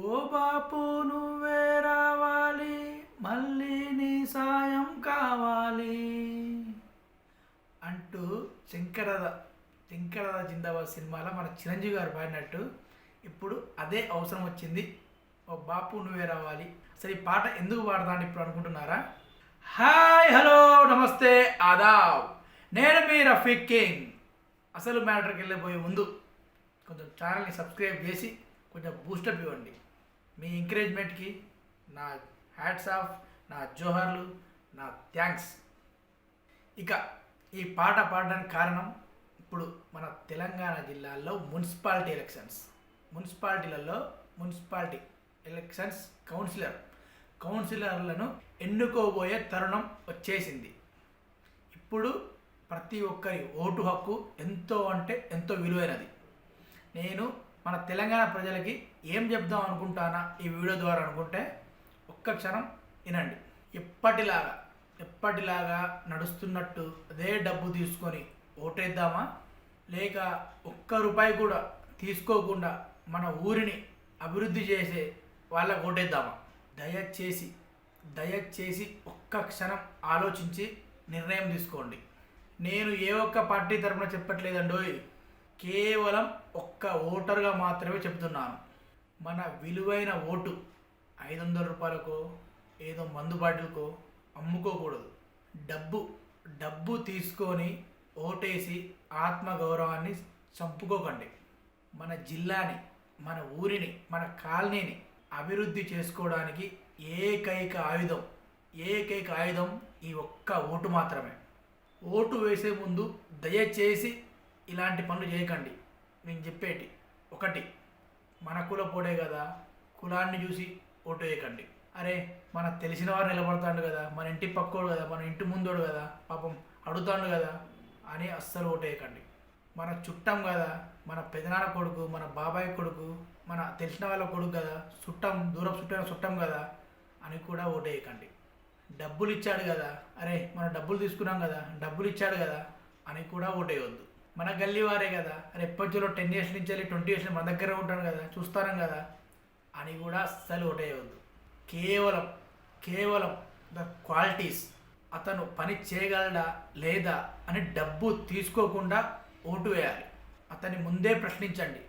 ఓ బాపు నువ్వే రావాలి, మళ్ళీ నీ సాయం కావాలి అంటూ శంకరద శంకరద జిందాబాద్ సినిమాలో మన చిరంజీవి గారు పాడినట్టు ఇప్పుడు అదే అవసరం వచ్చింది. ఓ బాపు నువ్వే రావాలి. అసలు ఈ పాట ఎందుకు పాడదాన్ని ఇప్పుడు అనుకుంటున్నారా? హాయ్, హలో, నమస్తే, ఆదాబ్. నేను మీ రఫీక్ కింగ్. అసలు మ్యాటర్కి వెళ్ళిపోయే ముందు కొంచెం ఛానల్ని సబ్స్క్రైబ్ చేసి కొంచెం బూస్టప్ ఇవ్వండి. మీ ఎంకరేజ్మెంట్కి నా హ్యాట్స్ ఆఫ్, నా జోహార్లు, నా థ్యాంక్స్. ఇక ఈ పాట పాడడానికి కారణం, ఇప్పుడు మన తెలంగాణ జిల్లాల్లో మున్సిపాలిటీ ఎలక్షన్స్ కౌన్సిలర్లను ఎన్నుకోబోయే తరుణం వచ్చేసింది. ఇప్పుడు ప్రతి ఒక్కరి ఓటు హక్కు ఎంతో అంటే ఎంతో విలువైనది. నేను మన తెలంగాణ ప్రజలకి ఏం చెప్దాం అనుకుంటానా ఈ వీడియో ద్వారా అనుకుంటే, ఒక్క క్షణం వినండి. ఎప్పటిలాగా నడుస్తున్నట్టు అదే డబ్బు తీసుకొని ఓటేద్దామా, లేక ఒక్క రూపాయి కూడా తీసుకోకుండా మన ఊరిని అభివృద్ధి చేసే వాళ్ళకు ఓటేద్దామా? దయచేసి ఒక్క క్షణం ఆలోచించి నిర్ణయం తీసుకోండి. నేను ఏ ఒక్క పార్టీ తరఫున చెప్పట్లేదండోయ్, కేవలం ఒక్క ఓటర్గా మాత్రమే చెప్తున్నాను. మన విలువైన ఓటు 500 రూపాయలకో ఏదో మందు బాటిల్కో అమ్ముకోకూడదు. డబ్బు తీసుకొని ఓటేసి ఆత్మగౌరవాన్ని చంపుకోకండి. మన జిల్లాని, మన ఊరిని, మన కాలనీని అభివృద్ధి చేసుకోవడానికి ఏకైక ఆయుధం ఈ ఒక్క ఓటు మాత్రమే. ఓటు వేసే ముందు దయచేసి ఇలాంటి పనులు చేయకండి. నేను చెప్పేటి ఒకటి, మన కులపోడే కదా, కులాన్ని చూసి ఓటు వేయకండి. అరే, మన తెలిసిన వారు నిలబడతాడు కదా, మన ఇంటి పక్కోడు కదా, మన ఇంటి ముందోడు కదా, పాపం అడుగుతాడు కదా అని అస్సలు ఓటు వేయకండి. మన చుట్టం కదా, మన పెదనాన్న కొడుకు, మన బాబాయ్ కొడుకు, మన తెలిసిన వాళ్ళ కొడుకు కదా, దూరం చుట్టం కదా అని కూడా ఓటు వేయకండి. డబ్బులు ఇచ్చాడు కదా, అరే మనం డబ్బులు తీసుకున్నాం కదా, డబ్బులు ఇచ్చాడు కదా అని కూడా ఓటు వేయవద్దు. మన గల్లీ వారే కదా, అరే ఎప్పటిలో 10 years నుంచి 20 years మన దగ్గర ఉంటాను కదా, చూస్తాను కదా అని కూడా అస్సలు ఓటు వేయవద్దు. కేవలం ద క్వాలిటీస్, అతను పని చేయగలడా లేదా అని డబ్బు తీసుకోకుండా ఓటు వేయాలి. అతన్ని ముందే ప్రశ్నించండి.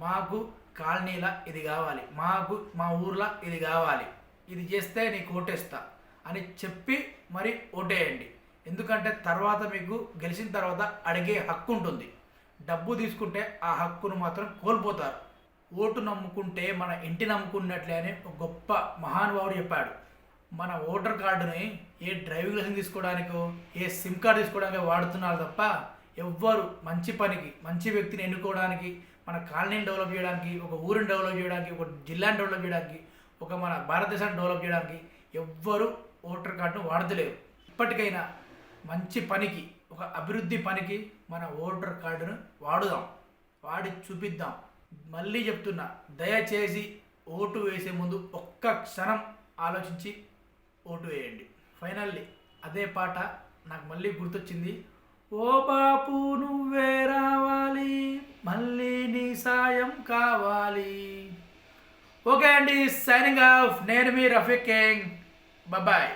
మాకు కాలనీలా ఇది కావాలి, మాకు మా ఊర్లో ఇది కావాలి, ఇది చేస్తే నీకు ఓటేస్తా అని చెప్పి మరి ఓటేయండి. ఎందుకంటే తర్వాత మీకు గెలిచిన తర్వాత అడిగే హక్కు ఉంటుంది. డబ్బు తీసుకుంటే ఆ హక్కును మాత్రం కోల్పోతారు. ఓటు నమ్ముకుంటే మన ఇంటి నమ్ముకున్నట్లే అని ఒక గొప్ప మహానుభావుడు చెప్పాడు. మన ఓటర్ కార్డుని ఏ డ్రైవింగ్ లైసెన్స్ తీసుకోవడానికో, ఏ సిమ్ కార్డు తీసుకోవడానికో వాడుతున్నారు తప్ప ఎవ్వరు మంచి పనికి, మంచి వ్యక్తిని ఎన్నుకోవడానికి, మన కాలనీని డెవలప్ చేయడానికి, ఒక ఊరిని డెవలప్ చేయడానికి, ఒక జిల్లాని డెవలప్ చేయడానికి, ఒక మన భారతదేశాన్ని డెవలప్ చేయడానికి ఎవ్వరు ఓటర్ కార్డును వాడతలేరు. ఇప్పటికైనా మంచి పనికి, ఒక అభివృద్ధి పనికి మన ఓటర్ కార్డును వాడి చూపిద్దాం. మళ్ళీ చెప్తున్నా, దయచేసి ఓటు వేసే ముందు ఒక్క క్షణం ఆలోచించి ఓటు వేయండి. ఫైనల్లీ అదే పాట నాకు మళ్ళీ గుర్తొచ్చింది. ఓ బాపు నువ్వే రావాలి, మళ్ళీ నీ సాయం కావాలి. ఓకే అండి, సైనింగ్ ఆఫ్. నేను మీ రఫీక్ కింగ్. బాయ్.